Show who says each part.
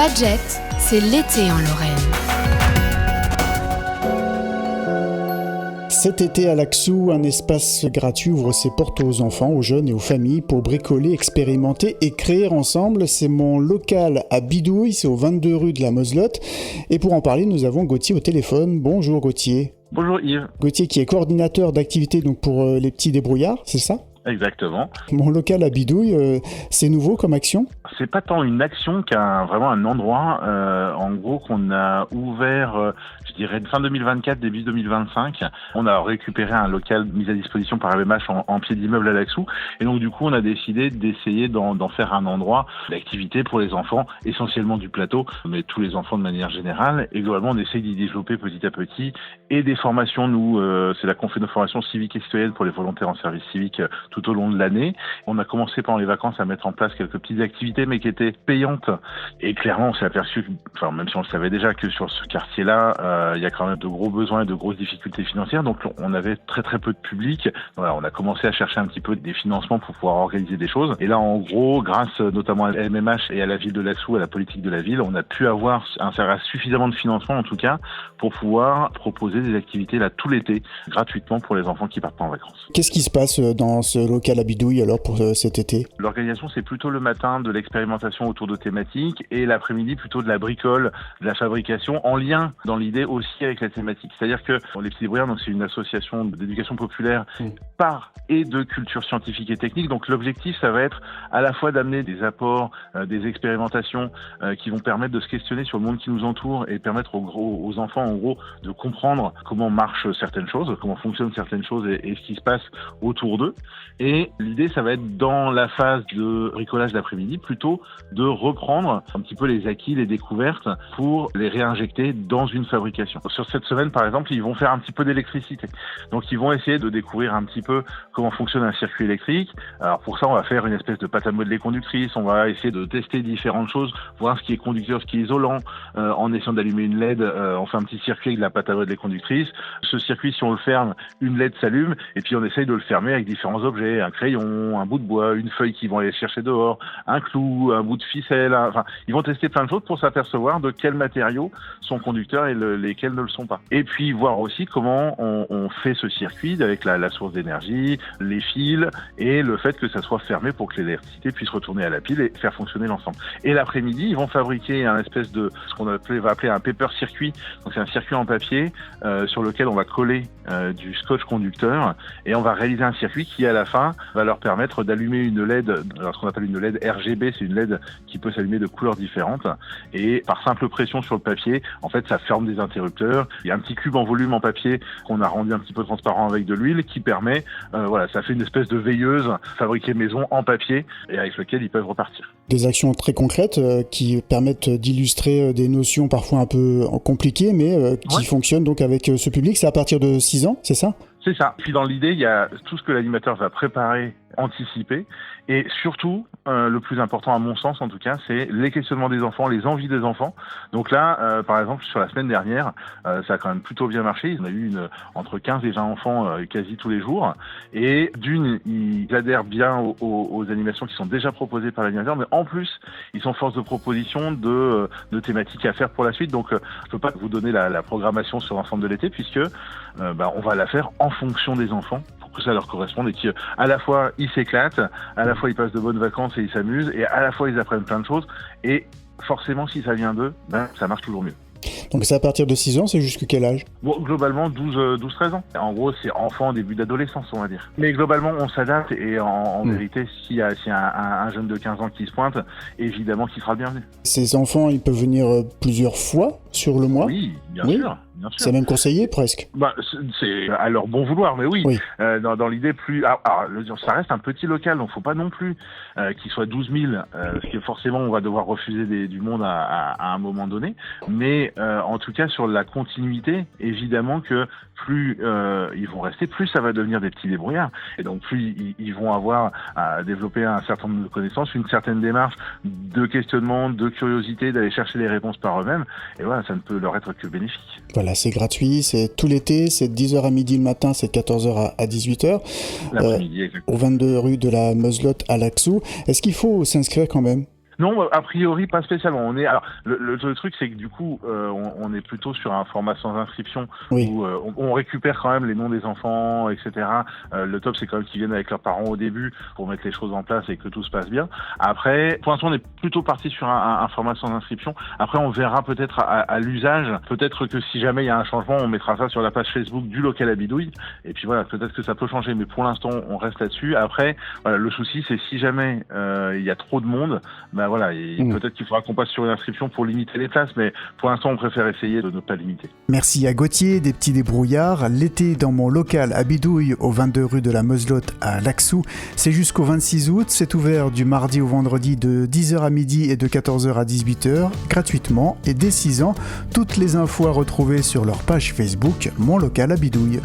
Speaker 1: Fadjet, c'est l'été en Lorraine.
Speaker 2: Cet été à l'Axou, un espace gratuit ouvre ses portes aux enfants, aux jeunes et aux familles pour bricoler, expérimenter et créer ensemble. C'est mon local à Bidouille, c'est au 22 rue de la Moselotte. Et pour en parler, nous avons Gauthier au téléphone. Bonjour Gauthier.
Speaker 3: Bonjour Yves.
Speaker 2: Gauthier qui est coordinateur d'activité donc pour les petits débrouillards, c'est ça ?
Speaker 3: Exactement.
Speaker 2: Mon local à Bidouille, c'est nouveau comme action ?
Speaker 3: C'est pas tant une action vraiment un endroit, en gros, qu'on a ouvert, je dirais, fin 2024, début 2025. On a récupéré un local mis à disposition par LVMH en pied d'immeuble à l'Axou. Et donc, du coup, on a décidé d'essayer d'en faire un endroit d'activité pour les enfants, essentiellement du plateau, mais tous les enfants de manière générale. Et globalement, on essaye d'y développer petit à petit. Et des formations, nous, c'est là qu'on fait nos formations civiques et citoyennes pour les volontaires en service civique tout au long de l'année. On a commencé pendant les vacances à mettre en place quelques petites activités, mais qui étaient payantes. Et clairement, on s'est aperçu, même si on le savait déjà, que sur ce quartier-là, il y a quand même de gros besoins et de grosses difficultés financières. Donc, on avait très très peu de public. Voilà, on a commencé à chercher un petit peu des financements pour pouvoir organiser des choses. Et là, en gros, grâce notamment à LMMH et à la ville de l'Axou, à la politique de la ville, on a pu avoir suffisamment de financement, en tout cas, pour pouvoir proposer des activités là tout l'été, gratuitement pour les enfants qui partent pas en vacances.
Speaker 2: Qu'est-ce qui se passe dans ce local à Bidouille alors pour cet été ?
Speaker 3: L'organisation, c'est plutôt le matin de l'expérimentation autour de thématiques et l'après-midi plutôt de la bricole, de la fabrication, en lien dans l'idée aussi avec la thématique. C'est-à-dire que les Petits Débrouillards, donc c'est une association d'éducation populaire par et de culture scientifique et technique. Donc l'objectif, ça va être à la fois d'amener des apports, des expérimentations qui vont permettre de se questionner sur le monde qui nous entoure et permettre aux enfants, en gros, de comprendre comment marchent certaines choses, comment fonctionnent certaines choses et ce qui se passe autour d'eux. Et l'idée, ça va être dans la phase de bricolage d'après-midi, plutôt de reprendre un petit peu les acquis, les découvertes pour les réinjecter dans une fabrication. Sur cette semaine, par exemple, ils vont faire un petit peu d'électricité. Donc, ils vont essayer de découvrir un petit peu comment fonctionne un circuit électrique. Alors, pour ça, on va faire une espèce de pâte à modeler conductrice. On va essayer de tester différentes choses, voir ce qui est conducteur, ce qui est isolant. En essayant d'allumer une LED, on fait un petit circuit avec de la pâte à modeler conductrice. Ce circuit, si on le ferme, une LED s'allume. Et puis, on essaye de le fermer avec différents objets, un crayon, un bout de bois, une feuille qu'ils vont aller chercher dehors, un clou, un bout de ficelle. Enfin, ils vont tester plein de choses pour s'apercevoir de quels matériaux sont conducteurs et lesquels ne le sont pas. Et puis voir aussi comment on fait ce circuit avec la source d'énergie, les fils et le fait que ça soit fermé pour que l'électricité puisse retourner à la pile et faire fonctionner l'ensemble. Et l'après-midi, ils vont fabriquer un espèce de ce qu'on va appeler un paper circuit. Donc c'est un circuit en papier sur lequel on va coller du scotch conducteur et on va réaliser un circuit qui à la fin va leur permettre d'allumer une LED, alors ce qu'on appelle une LED RGB, c'est une LED qui peut s'allumer de couleurs différentes et par simple pression sur le papier, en fait ça ferme des interrupteurs. Il y a un petit cube en volume en papier qu'on a rendu un petit peu transparent avec de l'huile qui permet, ça fait une espèce de veilleuse fabriquée maison en papier et avec lequel ils peuvent repartir.
Speaker 2: Des actions très concrètes qui permettent d'illustrer des notions parfois un peu compliquées mais qui fonctionnent donc avec ce public. C'est à partir de 6 ans, c'est ça ?
Speaker 3: C'est ça. Puis dans l'idée, il y a tout ce que l'animateur va préparer, anticiper. Et surtout, le plus important à mon sens en tout cas, c'est les questionnements des enfants, les envies des enfants. Donc là, par exemple, sur la semaine dernière, ça a quand même plutôt bien marché. On a eu entre 15 et 20 enfants quasi tous les jours. Et ils adhèrent bien aux animations qui sont déjà proposées par l'animateur, mais en plus, ils sont force de proposition de thématiques à faire pour la suite. Donc, je peux pas vous donner la programmation sur l'ensemble de l'été puisque on va la faire en fonction des enfants pour que ça leur corresponde et qu'à la fois ils s'éclatent, à la fois ils passent de bonnes vacances et ils s'amusent et à la fois ils apprennent plein de choses et forcément si ça vient d'eux, ça marche toujours mieux.
Speaker 2: Donc c'est à partir de 6 ans, c'est jusqu'à quel âge ?
Speaker 3: Bon, globalement 12-13 ans. En gros, c'est enfant, début d'adolescence, on va dire. Mais globalement, on s'adapte et en vérité, s'il y a un jeune de 15 ans qui se pointe, évidemment qu'il sera le bienvenu. Ces
Speaker 2: enfants, ils peuvent venir plusieurs fois sur le mois ?
Speaker 3: Oui, bien sûr.
Speaker 2: C'est même conseillé presque.
Speaker 3: C'est à leur bon vouloir, mais oui. Dans l'idée ça reste un petit local, donc faut pas non plus qu'il soit 12 000, parce que forcément on va devoir refuser du monde à un moment donné. Mais en tout cas sur la continuité, évidemment que plus ils vont rester, plus ça va devenir des petits débrouillards. Et donc plus ils vont avoir à développer un certain nombre de connaissances, une certaine démarche de questionnement, de curiosité, d'aller chercher les réponses par eux-mêmes. Et voilà, ça ne peut leur être que bénéfique.
Speaker 2: Voilà, c'est gratuit, c'est tout l'été, c'est de 10h à midi le matin, c'est de 14h à 18h.
Speaker 3: L'après-midi, exactement.
Speaker 2: Au 22 rue de la Moselotte à l'Axou. Est-ce qu'il faut s'inscrire quand même ?
Speaker 3: Non, a priori pas spécialement. Alors le truc c'est que du coup on est plutôt sur un format sans inscription où on récupère quand même les noms des enfants, etc. Le top c'est quand même qu'ils viennent avec leurs parents au début pour mettre les choses en place et que tout se passe bien. Après, pour l'instant on est plutôt parti sur un format sans inscription. Après on verra peut-être à l'usage, peut-être que si jamais il y a un changement, on mettra ça sur la page Facebook du local à Bidouille. Et puis voilà, peut-être que ça peut changer, mais pour l'instant on reste là-dessus. Après, voilà, le souci c'est si jamais il y a trop de monde, voilà, peut-être qu'il faudra qu'on passe sur une inscription pour limiter les places, mais pour l'instant on préfère essayer de ne pas limiter.
Speaker 2: Merci à Gauthier des Petits Débrouillards. L'été dans mon local à Bidouille, au 22 rue de la Moselotte à Laxou, c'est jusqu'au 26 août. C'est ouvert du mardi au vendredi de 10h à midi et de 14h à 18h, gratuitement et dès 6 ans. Toutes les infos à retrouver sur leur page Facebook, Mon local à Bidouille.